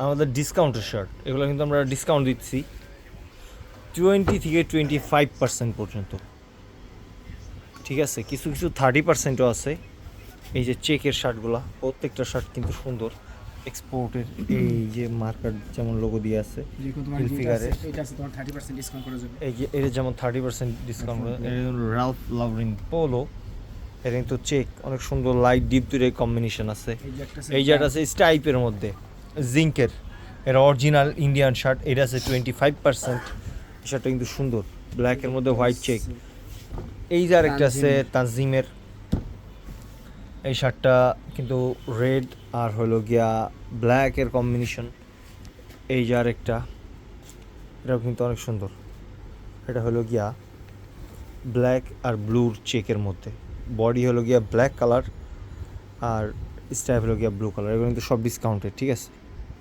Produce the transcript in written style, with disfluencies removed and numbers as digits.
আমাদের ডিসকাউন্টের শার্ট, এগুলো কিন্তু আমরা ডিসকাউন্ট দিচ্ছি 20 থেকে 25% পর্যন্ত, ঠিক আছে। কিছু কিছু 30%ও আছে। এই যে চেকের শার্টগুলো, প্রত্যেকটা শার্ট কিন্তু সুন্দর, এক্সপোর্টের। এই যে মার্কার যেমন লোগো দিয়ে আছে ফিগারে, এই যে এর যেমন 30% ডিসকাউন্ট, রালফ লাউরিন পোলো, এটা কিন্তু চেক অনেক সুন্দর, লাইট ডিপ দুইটাই কম্বিনেশন আছে। এই যে আছে স্টাইপের মধ্যে জিঙ্কের, এটা অরিজিনাল ইন্ডিয়ান শার্ট, এটা আছে 25%। শার্টটা কিন্তু সুন্দর, ব্ল্যাকের মধ্যে হোয়াইট চেক। এই যে আরেকটা আছে তানজিমের, এই শার্টটা কিন্তু রেড আর হলো গিয়া ব্ল্যাকের কম্বিনেশন। এই যে আরেকটা, এটাও কিন্তু অনেক সুন্দর, এটা হলো গিয়া ব্ল্যাক আর ব্লুর চেকের মধ্যে, বডি হলো গিয়া ব্ল্যাক কালার আর স্টাইপ হলো গিয়া ব্লু কালার। এগুলো কিন্তু সব ডিসকাউন্টেড, ঠিক আছে।